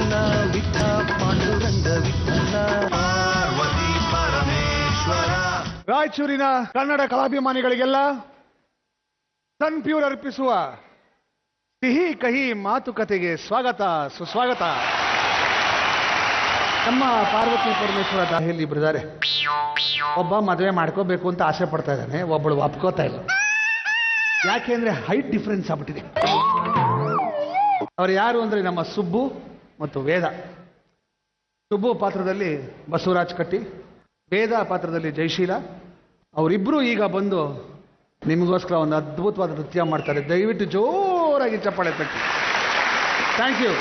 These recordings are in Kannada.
ವಿಠಲ ವಿಠ ಪಾಂಡುರಂಗ ವಿಠಲ ಪಾರ್ವತಿ ಪರಮೇಶ್ವರ. ರಾಯಚೂರಿನ ಕನ್ನಡ ಕಲಾಭಿಮಾನಿಗಳಿಗೆಲ್ಲ ಸನ್ ಪ್ಯೂರ್ ಅರ್ಪಿಸುವ ಸಿಹಿ ಕಹಿ ಮಾತುಕತೆಗೆ ಸ್ವಾಗತ ಸುಸ್ವಾಗತ. ನಮ್ಮ ಪಾರ್ವತಿ ಪರಮೇಶ್ವರ ದಾಹಿಯಲ್ಲಿ ಇಬ್ಬರಿದ್ದಾರೆ. ಒಬ್ಬ ಮದುವೆ ಮಾಡ್ಕೋಬೇಕು ಅಂತ ಆಸೆ ಪಡ್ತಾ ಇದ್ದಾನೆ, ಒಬ್ಬಳು ಒಪ್ಕೋತಾ ಇಲ್ಲ. ಯಾಕೆ ಅಂದ್ರೆ ಹೈಟ್ ಡಿಫರೆನ್ಸ್ ಆಗ್ಬಿಟ್ಟಿದೆ. ಅವ್ರು ಯಾರು ಅಂದ್ರೆ ನಮ್ಮ ಸುಬ್ಬು ಮತ್ತು ವೇದ. ಸುಬ್ಬು ಪಾತ್ರದಲ್ಲಿ ಬಸವರಾಜ್ ಕಟ್ಟಿ, ವೇದ ಪಾತ್ರದಲ್ಲಿ ಜಯಶೀಲ. ಅವರಿಬ್ರು ಈಗ ಬಂದು ನಿಮಗೋಸ್ಕರ ಒಂದು ಅದ್ಭುತವಾದ ನೃತ್ಯ ಮಾಡ್ತಾರೆ. ದಯವಿಟ್ಟು ಜೋರಾಗಿ ಚಪ್ಪಾಳೆ ತಟ್ಟಿ. Thank you.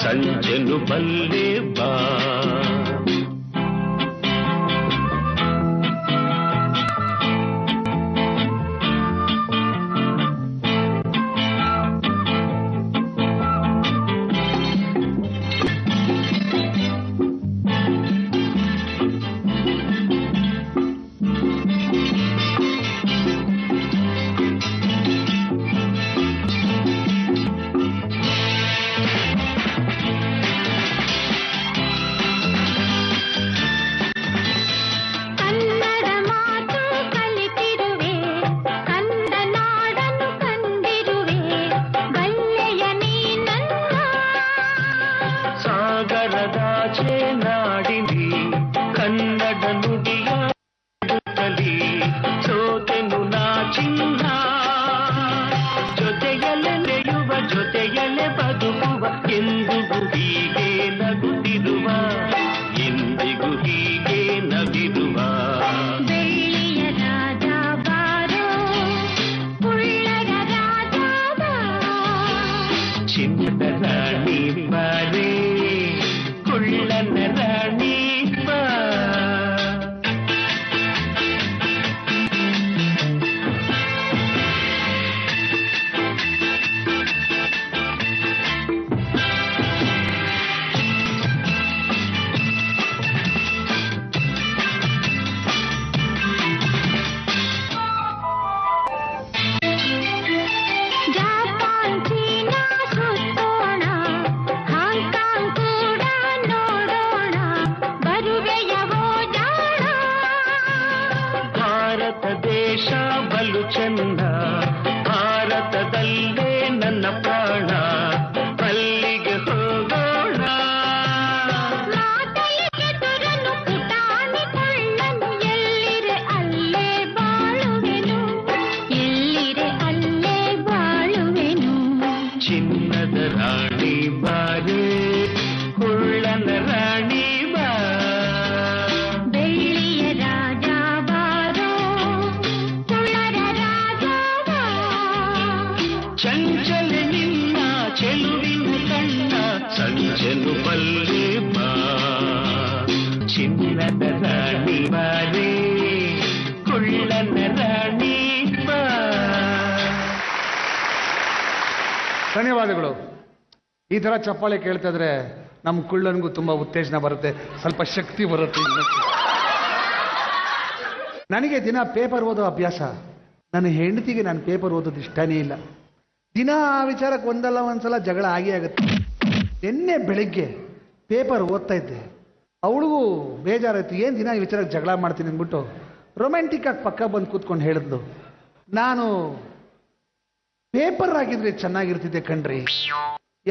ಸಂಜನು ಬಲ್ಲೆ ಬಾ. ಧನ್ಯವಾದಗಳು. ಈ ತರ ಚಪ್ಪಾಳೆ ಕೇಳ್ತಾ ಇದ್ರೆ ನಮ್ಮ ಕುಳ್ಳನಿಗೂ ತುಂಬಾ ಉತ್ತೇಜನ ಬರುತ್ತೆ, ಸ್ವಲ್ಪ ಶಕ್ತಿ ಬರುತ್ತೆ. ನನಗೆ ದಿನ ಪೇಪರ್ ಓದೋ ಅಭ್ಯಾಸ. ನನ್ನ ಹೆಂಡತಿಗೆ ನಾನು ಪೇಪರ್ ಓದೋದು ಇಷ್ಟನೇ ಇಲ್ಲ. ದಿನ ಆ ವಿಚಾರಕ್ಕೆ ಒಂದ್ಸಲ ಜಗಳ ಆಗುತ್ತೆ. ನಿನ್ನೆ ಬೆಳಿಗ್ಗೆ ಪೇಪರ್ ಓದ್ತಾ ಇದ್ದೆ, ಅವಳಿಗೂ ಬೇಜಾರಾಯ್ತು, ಏನು ದಿನ ಈ ವಿಚಾರಕ್ಕೆ ಜಗಳ ಮಾಡ್ತೀನಿ ಅಂದ್ಬಿಟ್ಟು ರೊಮ್ಯಾಂಟಿಕ್ ಆಗಿ ಪಕ್ಕ ಬಂದು ಕೂತ್ಕೊಂಡು ಹೇಳಿದ್ಲು, ನಾನು ಪೇಪರ್ ಆಗಿದ್ರೆ ಚೆನ್ನಾಗಿರ್ತಿದ್ದೆ ಕಣ್ರಿ,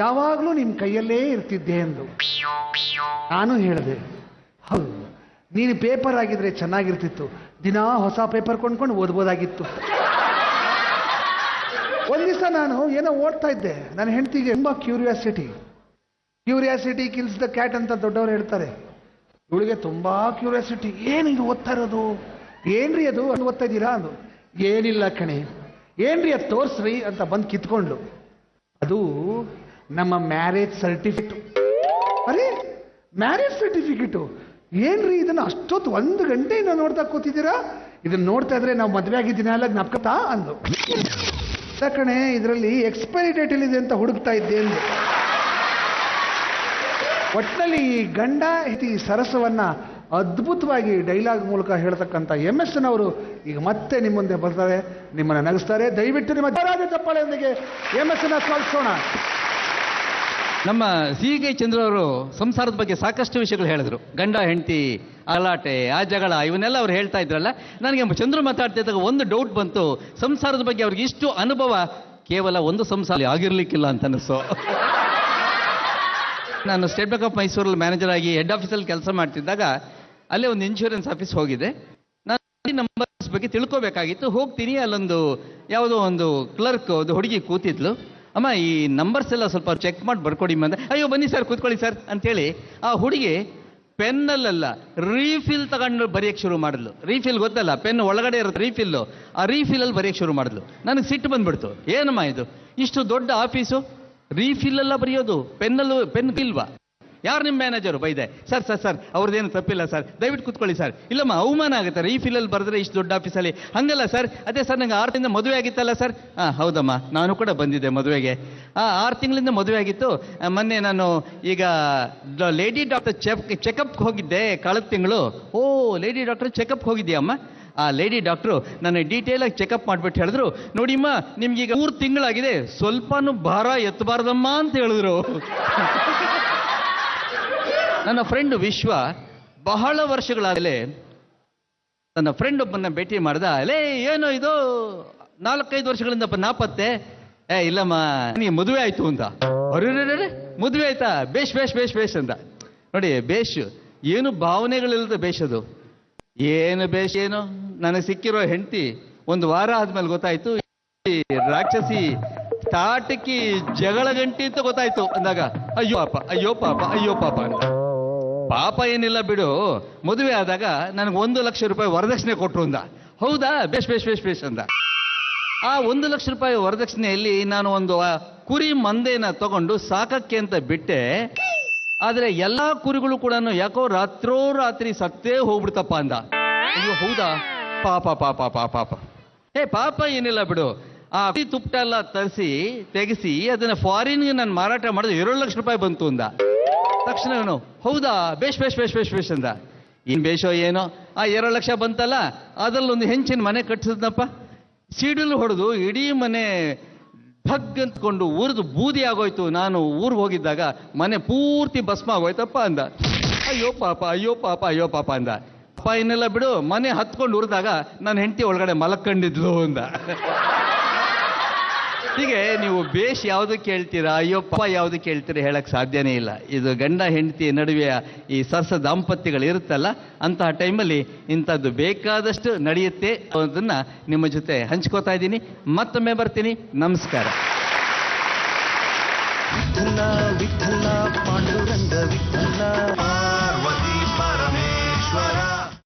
ಯಾವಾಗಲೂ ನಿಮ್ಮ ಕೈಯಲ್ಲೇ ಇರ್ತಿದ್ದೆ ಎಂದು. ನಾನು ಹೇಳಿದೆ, ಹೌದು ನೀನು ಪೇಪರ್ ಆಗಿದ್ರೆ ಚೆನ್ನಾಗಿರ್ತಿತ್ತು, ದಿನ ಹೊಸ ಪೇಪರ್ ಕೊಂಡ್ಕೊಂಡು ಓದ್ಬೋದಾಗಿತ್ತು. ಒಂದು ದಿವಸ ನಾನು ಏನೋ ಓದ್ತಾ ಇದ್ದೆ, ನನ್ನ ಹೆಂಡತಿಗೆ ತುಂಬ ಕ್ಯೂರಿಯಾಸಿಟಿ ಕಿಲ್ಸ್ ದ ಕ್ಯಾಟ್ ಅಂತ ದೊಡ್ಡವರು ಹೇಳ್ತಾರೆ. ಇವಳಿಗೆ ತುಂಬಾ ಕ್ಯೂರಿಯಾಸಿಟಿ, ಏನು ಇದು ಓದ್ತಾ ಇರೋದು, ಏನ್ರಿ ಅದು ಅದು ಓದ್ತಾ ಇದ್ದೀರಾ ಅಂದು. ಏನಿಲ್ಲ ಕಣೆ, ಏನ್ರಿ ಅದು ತೋರ್ಸ್ರಿ ಅಂತ ಬಂದು ಕಿತ್ಕೊಂಡ್ಲು. ಅದು ನಮ್ಮ ಮ್ಯಾರೇಜ್ ಸರ್ಟಿಫಿಕೇಟ್. ಅರೆ ಮ್ಯಾರೇಜ್ ಸರ್ಟಿಫಿಕೇಟು ಏನ್ರಿ, ಇದನ್ನ ಅಷ್ಟೊತ್ತು 1 ಗಂಟೆಯಿಂದ ನೋಡ್ತಾ ಕೂತಿದ್ದೀರಾ, ಇದನ್ನ ನೋಡ್ತಾ ಇದ್ರೆ ನಾವು ಮದುವೆ ಆಗಿದ್ದೀನಿ ಅಲ್ಲ ಜ್ಞಾಪಕತಾ ಅಂದು. ಕಣೆ ಇದರಲ್ಲಿ ಎಕ್ಸ್ಪೈರಿ ಡೇಟ್ ಎಲ್ಲಿದೆ ಅಂತ ಹುಡುಕ್ತಾ ಇದ್ದೆ ಅಂದು. ಒಟ್ಟಿನಲ್ಲಿ ಈ ಗಂಡ ಹೆಂಡತಿ ಸರಸವನ್ನ ಅದ್ಭುತವಾಗಿ ಡೈಲಾಗ್ ಮೂಲಕ ಹೇಳ್ತಕ್ಕಂಥ MS ಅವರು ಈಗ ಮತ್ತೆ ನಿಮ್ಮ ಮುಂದೆ ಬರ್ತಾರೆ, ನಿಮ್ಮನ್ನ ನಗಿಸ್ತಾರೆ. ದಯವಿಟ್ಟು ನಿಮ್ಮ ಜೋರಾದ ಚಪ್ಪಾಳೆಯೊಂದಿಗೆ MS ಸ್ವಾಗತಿಸೋಣ. ನಮ್ಮ ಸಿ.ಕೆ. ಚಂದ್ರ ಅವರು ಸಂಸಾರದ ಬಗ್ಗೆ ಸಾಕಷ್ಟು ವಿಷಯಗಳು ಹೇಳಿದ್ರು. ಗಂಡ ಹೆಂಡತಿ ಗಲಾಟೆ, ಆ ಜಗಳ, ಇವನ್ನೆಲ್ಲ ಅವ್ರು ಹೇಳ್ತಾ ಇದ್ರಲ್ಲ. ನನಗೆ ಚಂದ್ರ ಮಾತಾಡ್ತಿದ್ದಾಗ ಒಂದು ಡೌಟ್ ಬಂತು, ಸಂಸಾರದ ಬಗ್ಗೆ ಅವ್ರಿಗೆ ಇಷ್ಟು ಅನುಭವ ಕೇವಲ ಒಂದು ಸಂಸಾರ ಆಗಿರ್ಲಿಕ್ಕಿಲ್ಲ ಅಂತ ಅನಿಸೋ. ನಾನು ಸ್ಟೇಟ್ ಬ್ಯಾಂಕ್ ಆಫ್ ಮೈಸೂರಲ್ಲಿ ಮ್ಯಾನೇಜರ್ ಆಗಿ ಹೆಡ್ ಆಫೀಸಲ್ಲಿ ಕೆಲಸ ಮಾಡ್ತಿದ್ದಾಗ ಅಲ್ಲೇ ಒಂದು ಇನ್ಶೂರೆನ್ಸ್ ಆಫೀಸ್ ಹೋಗಿದೆ. ನಾನು ನಂಬರ್ಸ್ ಬಗ್ಗೆ ತಿಳ್ಕೊಬೇಕಾಗಿತ್ತು. ಹೋಗ್ತೀನಿ, ಅಲ್ಲೊಂದು ಯಾವುದೋ ಒಂದು ಕ್ಲರ್ಕ್ ಒಂದು ಹುಡುಗಿ ಕೂತಿದ್ಲು. ಅಮ್ಮ ಈ ನಂಬರ್ಸ್ ಎಲ್ಲ ಸ್ವಲ್ಪ ಚೆಕ್ ಮಾಡಿ ಬರ್ಕೊಡಿ ಅಂದೆ. ಅಯ್ಯೋ ಬನ್ನಿ ಸರ್ ಕೂತ್ಕೊಳ್ಳಿ ಸರ್ ಅಂತೇಳಿ ಆ ಹುಡುಗಿ ಪೆನ್ನಲ್ಲೆಲ್ಲ ರೀಫಿಲ್ ತಗೊಂಡು ಬರೆಯಕ್ಕೆ ಶುರು ಮಾಡಿದ್ಲು. ರೀಫಿಲ್ ಗೊತ್ತಲ್ಲ, ಪೆನ್ ಒಳಗಡೆ ಇರುತ್ತೆ ರೀಫಿಲ್ಲು, ಆ ರೀಫಿಲಲ್ಲಿ ಬರೆಯಕ್ಕೆ ಶುರು ಮಾಡಿದ್ಲು. ನನಗೆ ಸಿಟ್ಟು ಬಂದ್ಬಿಡ್ತು, ಏನಮ್ಮ ಇದು ಇಷ್ಟು ದೊಡ್ಡ ಆಫೀಸು, ರೀಫಿಲ್ ಎಲ್ಲ ಬರೆಯೋದು, ಪೆನ್ ಇಲ್ವಾ? ಯಾರು ನಿಮ್ಮ ಮ್ಯಾನೇಜರು? ಬೈದೆ. ಸರ್ ಅವ್ರದ್ದೇನು ತಪ್ಪಿಲ್ಲ ಸರ್, ದಯವಿಟ್ಟು ಕೂತ್ಕೊಳ್ಳಿ ಸರ್. ಇಲ್ಲಮ್ಮ ಅವಮಾನ ಆಗುತ್ತೆ, ರೀಫಿಲಲ್ಲಿ ಬರೆದ್ರೆ ಇಷ್ಟು ದೊಡ್ಡ ಆಫೀಸಲ್ಲಿ. ಹಂಗಲ್ಲ ಸರ್, ಅದೇ ಸರ್ ನಂಗೆ 6 ತಿಂಗಳಿಂದ ಮದುವೆ ಆಗಿತ್ತಲ್ಲ ಸರ್. ಹೌದಮ್ಮ, ನಾನು ಕೂಡ ಬಂದಿದ್ದೆ ಮದುವೆಗೆ. 6 ತಿಂಗಳಿಂದ ಮದುವೆ ಆಗಿತ್ತು. ಮೊನ್ನೆ ನಾನು ಈಗ ಲೇಡಿ ಡಾಕ್ಟರ್ ಚೆಕಪ್ಗೆ ಹೋಗಿದ್ದೆ ಕಳೆದ ತಿಂಗಳು. ಓ ಲೇಡಿ ಡಾಕ್ಟರ್ ಚೆಕಪ್ಗೆ ಹೋಗಿದ್ಯಮ್ಮ? ಆ ಲೇಡಿ ಡಾಕ್ಟ್ರು ನನ್ನ ಡೀಟೇಲಾಗಿ ಚೆಕಪ್ ಮಾಡಿಬಿಟ್ಟು ಹೇಳಿದ್ರು, ನೋಡಿಮ್ಮ ನಿಮ್ಗೀಗ 3 ತಿಂಗಳಾಗಿದೆ, ಸ್ವಲ್ಪನೂ ಭಾರ ಎತ್ತಬಾರ್ದಮ್ಮ ಅಂತ ಹೇಳಿದ್ರು. ನನ್ನ ಫ್ರೆಂಡ್ ವಿಶ್ವ ಬಹಳ ವರ್ಷಗಳಾಗಲೇ ನನ್ನ ಫ್ರೆಂಡ್ ಒಬ್ಬನ್ನ ಭೇಟಿ ಮಾಡ್ದ. ಅಲೇ ಏನೋ ಇದು 4-5 ವರ್ಷಗಳಿಂದ ನಾಪತ್ತೆ. ಇಲ್ಲಮ್ಮ ನೀ ಮದುವೆ ಆಯ್ತು ಅಂತ. ಅರೆ ಮದುವೆ ಆಯ್ತಾ? ಬೇಷ್ ಅಂತ. ನೋಡಿ ಬೇಷ್ ಏನು ಭಾವನೆಗಳಿಲ್ಲದ ಬೇಷದು. ಏನು ಬೇಷ್ ಏನು, ನನಗೆ ಸಿಕ್ಕಿರೋ ಹೆಂಡತಿ 1 ವಾರ ಆದ್ಮೇಲೆ ಗೊತ್ತಾಯ್ತು ರಾಕ್ಷಸಿ ತಾಟಕಿ ಜಗಳ ಗಂಟಿ ಅಂತ ಗೊತ್ತಾಯ್ತು. ಅಂದಾಗ ಅಯ್ಯೋ ಪಾಪ ಅಂತ. ಪಾಪ ಏನಿಲ್ಲ ಬಿಡು, ಮದುವೆ ಆದಾಗ ನನಗೆ 1 ಲಕ್ಷ ರೂಪಾಯಿ ವರದಕ್ಷಿಣೆ ಕೊಟ್ರು ಅಂದ. ಹೌದಾ, ಬೇಷ್ ಅಂದ. ಆ 1 ಲಕ್ಷ ರೂಪಾಯಿ ವರದಕ್ಷಿಣೆಯಲ್ಲಿ ನಾನು ಒಂದು ಕುರಿ ಮಂದೇನ ತಗೊಂಡು ಸಾಕಕ್ಕೆ ಅಂತ ಬಿಟ್ಟೆ. ಆದ್ರೆ ಎಲ್ಲಾ ಕುರಿಗಳು ಕೂಡ ಯಾಕೋ ರಾತ್ರಿ ಸತ್ತೇ ಹೋಗ್ಬಿಡ್ತಪ್ಪ ಅಂದ. ಅಯ್ಯೋ ಹೌದಾ, ಪಾಪ. ಪಾಪ ಏನಿಲ್ಲ ಬಿಡು, ಆ ತುಪ್ಪ ಎಲ್ಲ ತೆಗೆಸಿ ಅದನ್ನ ಫಾರಿನ್ಗೆ ನಾನು ಮಾರಾಟ ಮಾಡಿದ್ರೆ 2 ಲಕ್ಷ ರೂಪಾಯಿ ಬಂತು ಅಂದ. ತಕ್ಷಣ ಅವನು ಹೌದಾ, ಬೇಷ್ ಅಂದ. ಏನ್ ಬೇಷೋ ಏನೋ, ಆ 2 ಲಕ್ಷ ಬಂತಲ್ಲ ಅದರಲ್ಲೊಂದು ಹೆಂಚಿನ ಮನೆ ಕಟ್ಟಿಸಿದ್ನಪ್ಪ. ಸಿಡಿಲು ಹೊಡೆದು ಇಡೀ ಮನೆ ಭಗ್ ಅಂತ್ಕೊಂಡು ಉರಿದು ಬೂದಿ ಆಗೋಯ್ತು. ನಾನು ಊರಿಗೆ ಹೋಗಿದ್ದಾಗ ಮನೆ ಪೂರ್ತಿ ಭಸ್ಮ ಆಗೋಯ್ತಪ್ಪ ಅಂದ. ಅಯ್ಯೋ ಪಾಪ ಅಂದ. ಅಪ್ಪ ಇನ್ನೆಲ್ಲ ಬಿಡು, ಮನೆ ಹತ್ಕೊಂಡು ಉರಿದಾಗ ನನ್ನ ಹೆಂಡತಿ ಒಳಗಡೆ ಮಲಕ್ಕೊಂಡಿದ್ಲು ಅಂದ. ಹೀಗೆ ನೀವು ಬೇಷ್ ಯಾವುದು ಕೇಳ್ತೀರಾ, ಅಯ್ಯಪ್ಪ ಯಾವುದು ಕೇಳ್ತೀರಾ ಹೇಳಕ್ ಸಾಧ್ಯನೇ ಇಲ್ಲ. ಇದು ಗಂಡ ಹೆಂಡತಿ ನಡುವೆ ಈ ಸರಸ ದಾಂಪತ್ಯಗಳು ಇರುತ್ತಲ್ಲ, ಅಂತಹ ಟೈಮಲ್ಲಿ ಇಂಥದ್ದು ಬೇಕಾದಷ್ಟು ನಡೆಯುತ್ತೆ ಅನ್ನೋದನ್ನ ನಿಮ್ಮ ಜೊತೆ ಹಂಚ್ಕೋತಾ ಇದ್ದೀನಿ. ಮತ್ತೊಮ್ಮೆ ಬರ್ತೀನಿ. ನಮಸ್ಕಾರ. ವಿಠಲ ಪಾಂಡುರಂಗ ವಿಠಲ ಪಾರ್ವತಿ ಪರಮೇಶ್ವರ.